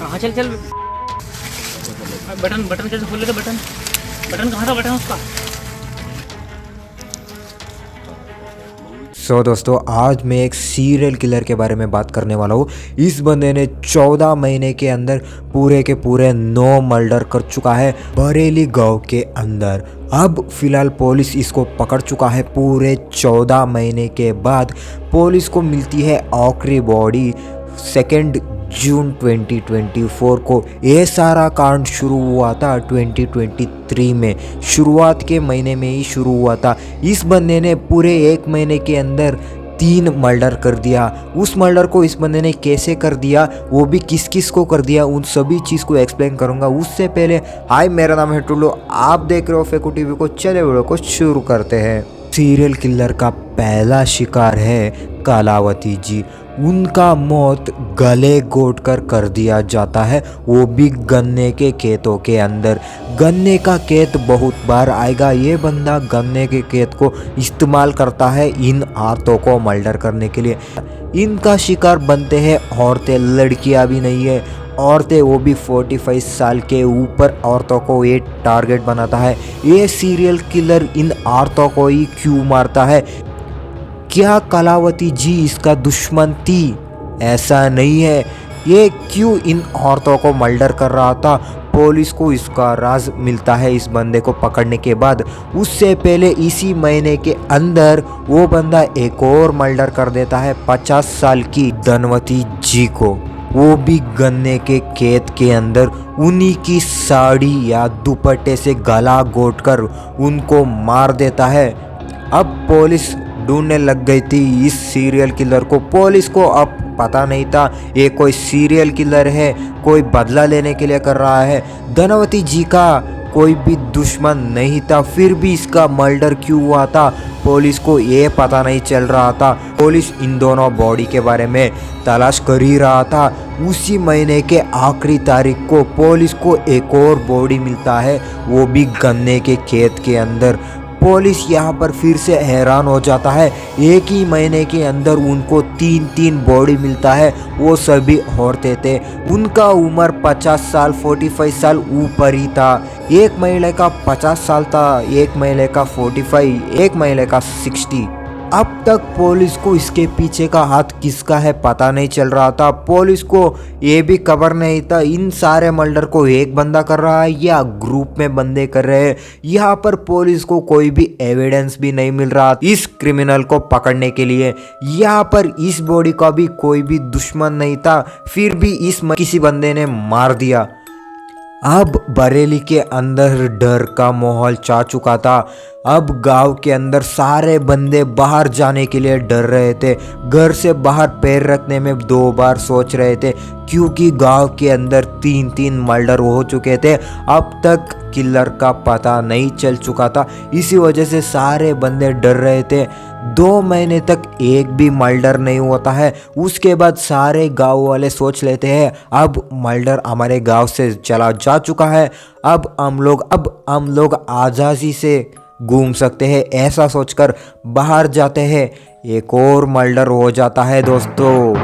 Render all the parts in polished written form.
हाँ चल चल। बटन बटन कैसे खोल लेते? बटन बटन कहाँ था बटन उसका? दोस्तों आज मैं एक सीरियल किलर के बारे में बात करने वाला हूँ। इस बंदे ने 14 महीने के अंदर पूरे के पूरे 9 मर्डर कर चुका है बरेली गांव के अंदर। अब फिलहाल पुलिस इसको पकड़ चुका है। पूरे 14 महीने के बाद पुलिस को मिलती है आखिरी बॉडी 2 जून 2024 को। ये सारा कांड शुरू हुआ था 2023 में, शुरुआत के महीने में ही शुरू हुआ था। इस बंदे ने पूरे 1 महीने के अंदर 3 मर्डर कर दिया। उस मर्डर को इस बंदे ने कैसे कर दिया, वो भी किस किस को कर दिया, उन सभी चीज़ को एक्सप्लेन करूंगा। उससे पहले हाय, मेरा नाम है टुल्लू, आप देख रहे हो फेकू टीवी को। चले वीडियो को शुरू करते हैं। सीरियल किलर का पहला शिकार है कलावती जी। उनका मौत गले घोट कर दिया जाता है, वो भी गन्ने के खेतों के अंदर। गन्ने का खेत बहुत बार आएगा। ये बंदा गन्ने के खेत को इस्तेमाल करता है इन औरतों को मर्डर करने के लिए। इनका शिकार बनते हैं औरतें, लड़कियां भी नहीं है, औरतें, वो भी 45 साल के ऊपर औरतों को ये टारगेट बनाता है। ये सीरियल किलर इन औरतों को ही क्यों मारता है? क्या कलावती जी इसका दुश्मन थी? ऐसा नहीं है। ये क्यों इन औरतों को मर्डर कर रहा था? पुलिस को इसका राज मिलता है इस बंदे को पकड़ने के बाद। उससे पहले इसी महीने के अंदर वो बंदा एक और मर्डर कर देता है 50 साल की धनवती जी को, वो भी गन्ने के खेत के अंदर। उन्हीं की साड़ी या दुपट्टे से गला घोट कर उनको मार देता है। अब पुलिस ढूंढने लग गई थी इस सीरियल किलर को। पुलिस को अब पता नहीं था ये कोई सीरियल किलर है, कोई बदला लेने के लिए कर रहा है। धनवती जी का कोई भी दुश्मन नहीं था, फिर भी इसका मर्डर क्यों हुआ था पुलिस को ये पता नहीं चल रहा था। पुलिस इन दोनों बॉडी के बारे में तलाश कर ही रहा था। उसी महीने के आखिरी तारीख को पुलिस को एक और बॉडी मिलता है, वो भी गन्ने के खेत के अंदर। पुलिस यहाँ पर फिर से हैरान हो जाता है। एक ही महीने के अंदर उनको 3 बॉडी मिलता है। वो सभी औरतें थे। उनका उम्र 50 साल 45 साल ऊपर ही था। एक महिला का 50 साल था, एक महिला का 45, एक महिला का 60। अब तक पुलिस को इसके पीछे का हाथ किसका है पता नहीं चल रहा था। पुलिस को ये भी खबर नहीं था इन सारे मर्डर को एक बंदा कर रहा है या ग्रुप में बंदे कर रहे हैं। यहाँ पर पुलिस को कोई भी एविडेंस भी नहीं मिल रहा इस क्रिमिनल को पकड़ने के लिए। यहाँ पर इस बॉडी का भी कोई भी दुश्मन नहीं था, फिर भी इस किसी बंदे ने मार दिया। अब बरेली के अंदर डर का माहौल छा चुका था। अब गांव के अंदर सारे बंदे बाहर जाने के लिए डर रहे थे, घर से बाहर पैर रखने में 2 बार सोच रहे थे, क्योंकि गांव के अंदर 3 मर्डर हो चुके थे। अब तक किलर का पता नहीं चल चुका था, इसी वजह से सारे बंदे डर रहे थे। 2 महीने तक एक भी मर्डर नहीं होता है। उसके बाद सारे गांव वाले सोच लेते हैं अब मर्डर हमारे गांव से चला जा चुका है, अब हम लोग आज़ादी से घूम सकते हैं। ऐसा सोचकर बाहर जाते हैं। एक और मर्डर हो जाता है दोस्तों।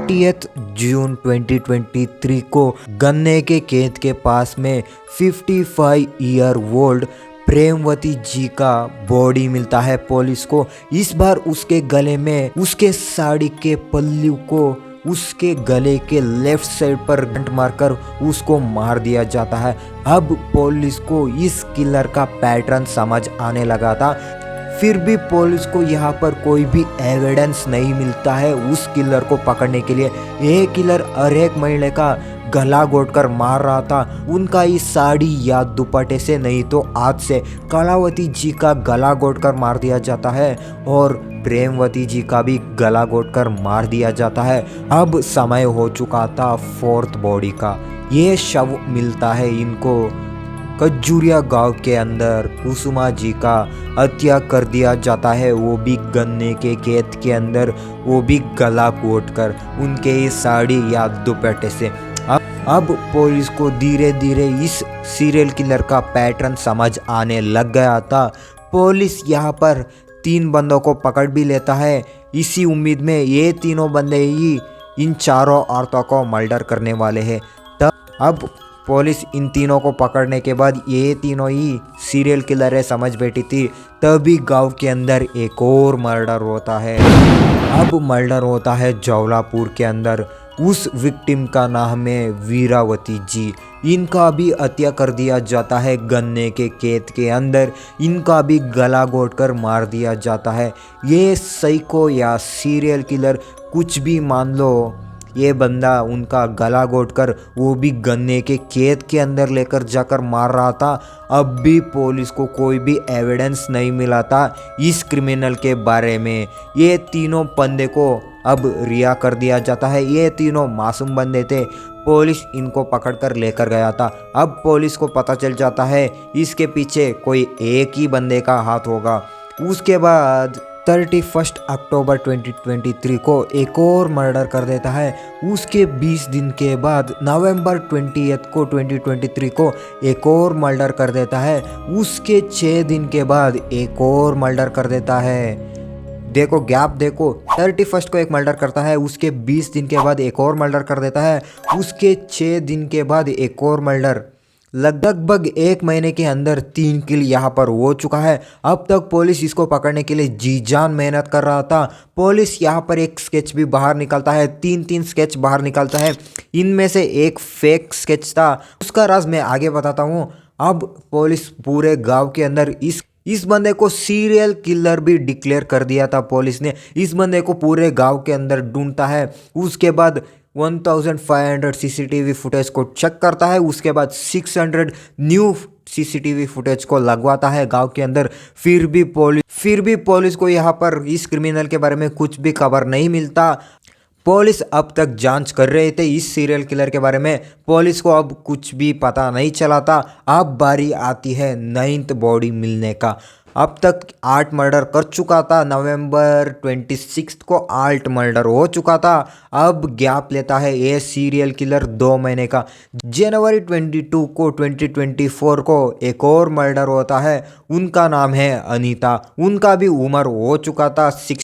30 जून 2023 को गन्ने के खेत के पास में 55 ईयर ओल्ड प्रेमवती जी का बॉडी मिलता है पुलिस को। इस बार उसके गले में उसके साड़ी के पल्लू को उसके गले के लेफ्ट साइड पर गंट मारकर उसको मार दिया जाता है। अब पुलिस को इस किलर का पैटर्न समझ आने लगा था, फिर भी पुलिस को यहाँ पर कोई भी एविडेंस नहीं मिलता है उस किलर को पकड़ने के लिए। ये किलर हर एक महिला का गला घोट कर मार रहा था, उनका इस साड़ी या दुपट्टे से नहीं तो हाथ से। कलावती जी का गला घोट कर मार दिया जाता है और प्रेमवती जी का भी गला घोट कर मार दिया जाता है। अब समय हो चुका था 4th बॉडी का। ये शव मिलता है इनको कजूरिया गांव के अंदर। कुसुमा जी का हत्या कर दिया जाता है, वो भी गन्ने के खेत के अंदर, वो भी गला घोट कर उनके साड़ी या दुपट्टे से। अब पुलिस को धीरे धीरे इस सीरियल किलर का पैटर्न समझ आने लग गया था। पुलिस यहाँ पर 3 बंदों को पकड़ भी लेता है, इसी उम्मीद में ये तीनों बंदे ही इन चारों औरतों को मर्डर करने वाले हैं। अब पुलिस इन तीनों को पकड़ने के बाद ये तीनों ही सीरियल किलर है समझ बैठी थी। तभी गांव के अंदर एक और मर्डर होता है। अब मर्डर होता है जौलापुर के अंदर। उस विक्टिम का नाम है वीरावती जी। इनका भी हत्या कर दिया जाता है गन्ने के खेत के अंदर। इनका भी गला घोट कर मार दिया जाता है। ये साइको या सीरियल किलर कुछ भी मान लो, ये बंदा उनका गला घोट कर वो भी गन्ने के खेत के अंदर लेकर जाकर मार रहा था। अब भी पुलिस को कोई भी एविडेंस नहीं मिला था इस क्रिमिनल के बारे में। ये तीनों बंदे को अब रिहा कर दिया जाता है। ये तीनों मासूम बंदे थे। पुलिस इनको पकड़ कर लेकर गया था। अब पुलिस को पता चल जाता है इसके पीछे कोई एक ही बंदे का हाथ होगा। उसके बाद 31 अक्टूबर 2023 को एक और मर्डर कर देता है। उसके 20 दिन के बाद नवंबर 20 को 2023 को एक और मर्डर कर देता है। उसके 6 दिन के बाद एक और मर्डर कर देता है। देखो गैप देखो, 31 को एक मर्डर करता है, उसके 20 दिन के बाद एक और मर्डर कर देता है, उसके 6 दिन के बाद एक और मर्डर। लगभग 1 महीने के अंदर 3 किल यहाँ पर हो चुका है। अब तक पुलिस इसको पकड़ने के लिए जी जान मेहनत कर रहा था। पुलिस यहाँ पर एक स्केच भी बाहर निकलता है, 3 स्केच बाहर निकलता है। इनमें से एक फेक स्केच था, उसका राज मैं आगे बताता हूँ। अब पुलिस पूरे गांव के अंदर इस बंदे को सीरियल किलर भी डिक्लेयर कर दिया था। पुलिस ने इस बंदे को पूरे गांव के अंदर ढूंढता है। उसके बाद 1500 सीसीटीवी फुटेज को चेक करता है। उसके बाद 600 न्यू सीसीटीवी फुटेज को लगवाता है गांव के अंदर। फिर भी पुलिस को यहाँ पर इस क्रिमिनल के बारे में कुछ भी खबर नहीं मिलता। पुलिस अब तक जांच कर रहे थे इस सीरियल किलर के बारे में। पुलिस को अब कुछ भी पता नहीं चला था। अब बारी आती है 9th बॉडी मिलने का। अब तक 8 मर्डर कर चुका था। नवंबर 26 को 8 मर्डर हो चुका था। अब गैप लेता है ये सीरियल किलर 2 महीने का। जनवरी 22 को 2024 को एक और मर्डर होता है। उनका नाम है अनीता। उनका भी उम्र हो चुका था 6।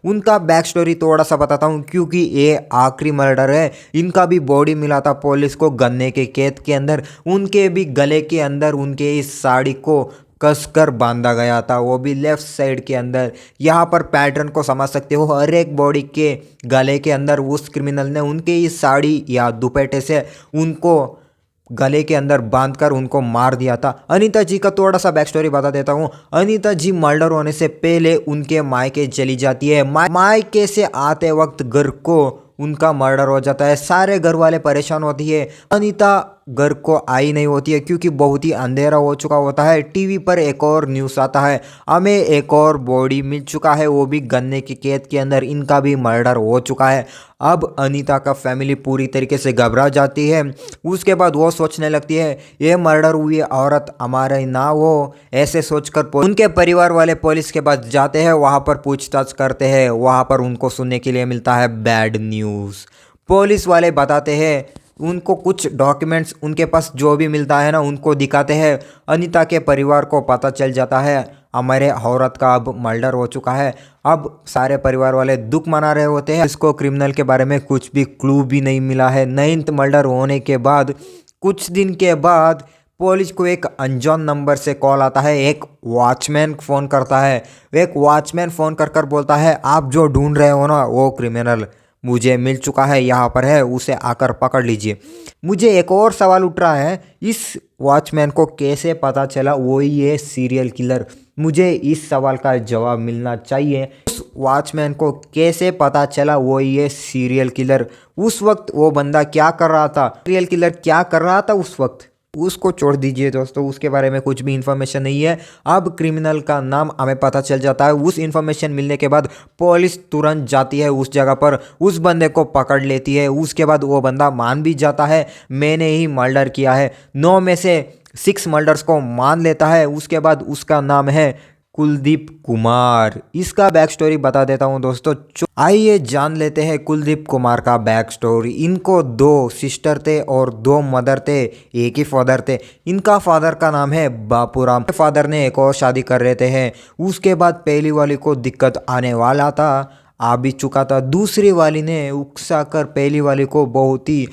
उनका बैक स्टोरी थोड़ा सा बताता हूँ क्योंकि ये आखिरी मर्डर है। इनका भी बॉडी मिला था पुलिस को गन्ने के खेत के अंदर। उनके भी गले के अंदर उनके इस साड़ी को कसकर बांधा गया था, वो भी लेफ्ट साइड के अंदर। यहाँ पर पैटर्न को समझ सकते हो, हर एक बॉडी के गले के अंदर उस क्रिमिनल ने उनके इस साड़ी या दुपट्टे से उनको गले के अंदर बांधकर उनको मार दिया था। अनीता जी का थोड़ा सा बैक स्टोरी बता देता हूँ। अनीता जी मर्डर होने से पहले उनके मायके चली जाती है। मायके से आते वक्त घर को उनका मर्डर हो जाता है। सारे घर वाले परेशान होती है। अनीता घर को आई नहीं होती है क्योंकि बहुत ही अंधेरा हो चुका होता है। टीवी पर एक और न्यूज़ आता है, हमें एक और बॉडी मिल चुका है, वो भी गन्ने के खेत के अंदर। इनका भी मर्डर हो चुका है। अब अनीता का फैमिली पूरी तरीके से घबरा जाती है। उसके बाद वो सोचने लगती है ये मर्डर हुई औरत हमारे ना हो। ऐसे सोचकर उनके परिवार वाले पुलिस के पास जाते हैं। वहाँ पर पूछताछ करते हैं। वहाँ पर उनको सुनने के लिए मिलता है बैड न्यूज़। पुलिस वाले बताते हैं उनको कुछ डॉक्यूमेंट्स उनके पास जो भी मिलता है ना उनको दिखाते हैं। अनीता के परिवार को पता चल जाता है हमारे औरत का अब मर्डर हो चुका है। अब सारे परिवार वाले दुख मना रहे होते हैं। इसको क्रिमिनल के बारे में कुछ भी क्लू भी नहीं मिला है। 9th मर्डर होने के बाद कुछ दिन के बाद पुलिस को एक अनजान नंबर से कॉल आता है। एक वॉचमैन फ़ोन करता है। एक वॉचमैन फ़ोन कर बोलता है आप जो ढूंढ रहे हो ना वो क्रिमिनल मुझे मिल चुका है, यहाँ पर है, उसे आकर पकड़ लीजिए। मुझे एक और सवाल उठ रहा है, इस वॉचमैन को कैसे पता चला वही ये सीरियल किलर? मुझे इस सवाल का जवाब मिलना चाहिए। उस वॉचमैन को कैसे पता चला वही ये सीरियल किलर? उस वक्त वो बंदा क्या कर रहा था? सीरियल किलर क्या कर रहा था उस वक्त? उसको छोड़ दीजिए दोस्तों, उसके बारे में कुछ भी इन्फॉर्मेशन नहीं है। अब क्रिमिनल का नाम हमें पता चल जाता है। उस इन्फॉर्मेशन मिलने के बाद पुलिस तुरंत जाती है उस जगह पर, उस बंदे को पकड़ लेती है। उसके बाद वो बंदा मान भी जाता है मैंने ही मर्डर किया है। 9 में से 6 मर्डर्स को मान लेता है। उसके बाद उसका नाम है कुलदीप कुमार। इसका बैक स्टोरी बता देता हूं दोस्तों। आइए जान लेते हैं कुलदीप कुमार का बैक स्टोरी। इनको 2 सिस्टर थे और 2 मदर थे, एक ही फादर थे। इनका फादर का नाम है बापूराम। फादर ने एक और शादी कर रहे थे। उसके बाद पहली वाली को दिक्कत आने वाला था, आ भी चुका था। दूसरी वाली ने उकसा कर पहली वाली को बहुत ही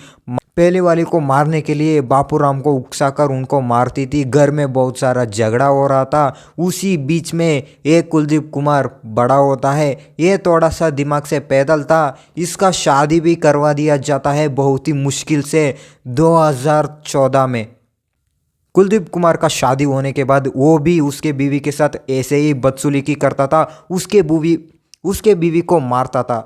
पहले वाली को मारने के लिए बापूराम को उकसाकर उनको मारती थी। घर में बहुत सारा झगड़ा हो रहा था। उसी बीच में एक कुलदीप कुमार बड़ा होता है। ये थोड़ा सा दिमाग से पैदल था। इसका शादी भी करवा दिया जाता है बहुत ही मुश्किल से 2014 में। कुलदीप कुमार का शादी होने के बाद वो भी उसके बीवी के साथ ऐसे ही बदसलूकी करता था। उसके बीवी को मारता था।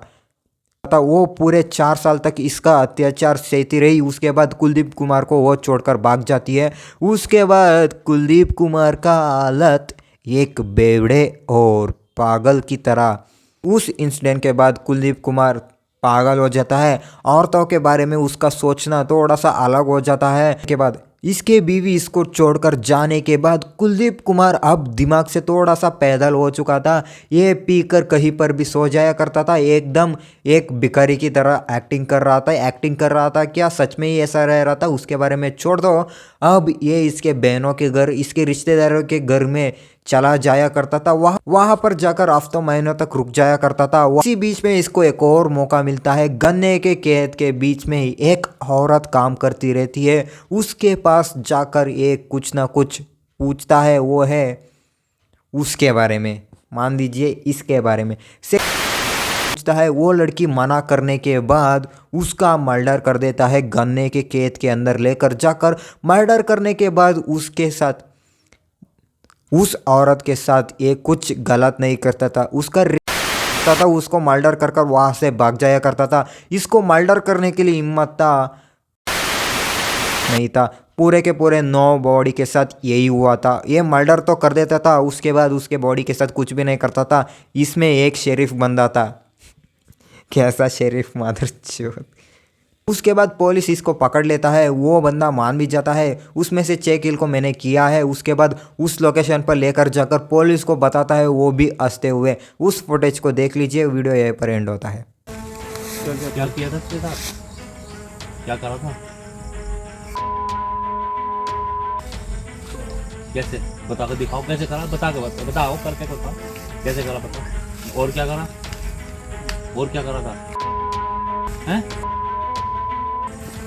वो पूरे 4 साल तक इसका अत्याचार सहती रही। उसके बाद कुलदीप कुमार को वो छोड़कर भाग जाती है। उसके बाद कुलदीप कुमार का हालत एक बेवड़े और पागल की तरह। उस इंसिडेंट के बाद कुलदीप कुमार पागल हो जाता है। औरतों के बारे में उसका सोचना थोड़ा सा अलग हो जाता है। के बाद इसके बीवी इसको छोड़कर जाने के बाद कुलदीप कुमार अब दिमाग से थोड़ा सा पैदल हो चुका था। ये पीकर कहीं पर भी सो जाया करता था। एकदम एक भिखारी की तरह एक्टिंग कर रहा था। क्या सच में ही ऐसा रह रहा था उसके बारे में छोड़ दो। अब ये इसके बहनों के घर, इसके रिश्तेदारों के घर में चला जाया करता था। वहाँ पर जाकर हफ्तों महीनों तक रुक जाया करता था। इसी बीच में इसको एक और मौका मिलता है। गन्ने के खेत के बीच में ही एक औरत काम करती रहती है। उसके पास जाकर ये कुछ ना कुछ पूछता है। वो है उसके बारे में, मान लीजिए इसके बारे में से पूछता है। वो लड़की मना करने के बाद उसका मर्डर कर देता है। गन्ने के खेत के अंदर लेकर जाकर मर्डर करने के बाद उसके साथ, उस औरत के साथ ये कुछ गलत नहीं करता था। उसको मर्डर कर कर वहाँ से भाग जाया करता था। इसको मर्डर करने के लिए हिम्मत नहीं था। पूरे के पूरे 9 बॉडी के साथ यही हुआ था। ये मर्डर तो कर देता था, उसके बाद उसके बॉडी के साथ कुछ भी नहीं करता था। इसमें एक शेरिफ बंदा था। कैसा शेरिफ मादरचोद। उसके बाद पुलिस इसको पकड़ लेता है। वो बंदा मान भी जाता है उसमें से 6 किल को मैंने किया है। उसके बाद उस लोकेशन पर लेकर जाकर पुलिस को बताता है, वो भी हंसते हुए। उस फुटेज को देख लीजिए। वीडियो यहीं पर एंड होता है। क्या किया था उसके साथ, क्या करा था, कैसे बता के दिखाओ, कैसे करा, बताओ करके बताओ कैसे करा, बताओ। और क्या करा था, हैं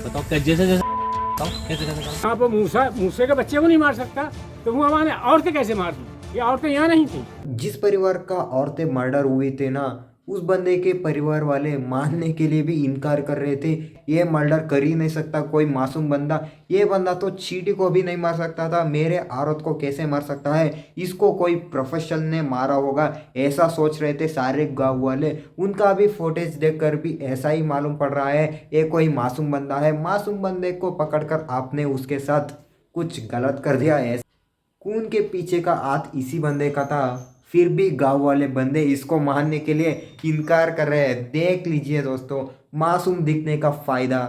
बताओ जैसे बताओ कैसे करा। आप मूसे के बच्चे को नहीं मार सकता तो वो हमारे औरतें कैसे मार दी? ये औरतें यहाँ नहीं थी। जिस परिवार का औरतें मर्डर हुए थे ना, उस बंदे के परिवार वाले मानने के लिए भी इनकार कर रहे थे। ये मर्डर कर ही नहीं सकता कोई मासूम बंदा। ये बंदा तो चींटी को भी नहीं मार सकता था, मेरे औरत को कैसे मार सकता है? इसको कोई प्रोफेशनल ने मारा होगा, ऐसा सोच रहे थे सारे गाँव वाले। उनका भी फुटेज देखकर भी ऐसा ही मालूम पड़ रहा है, ये कोई मासूम बंदा है। मासूम बंदे को पकड़कर आपने उसके साथ कुछ गलत कर दिया है। खून के पीछे का हाथ इसी बंदे का था, फिर भी गांव वाले बंदे इसको मारने के लिए इनकार कर रहे हैं। देख लीजिए दोस्तों, मासूम दिखने का फ़ायदा।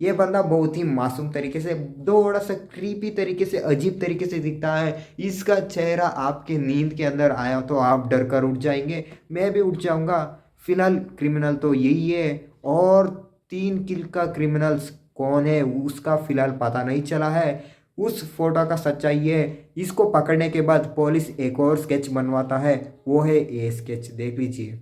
ये बंदा बहुत ही मासूम तरीके से, थोड़ा सा क्रीपी तरीके से, अजीब तरीके से दिखता है। इसका चेहरा आपके नींद के अंदर आया तो आप डर कर उठ जाएंगे, मैं भी उठ जाऊंगा। फिलहाल क्रिमिनल तो यही है, और 3 किल का क्रिमिनल्स कौन है उसका फिलहाल पता नहीं चला है। उस फोटो का सच्चाई है, इसको पकड़ने के बाद पुलिस एक और स्केच बनवाता है, वो है ये स्केच, देख लीजिए।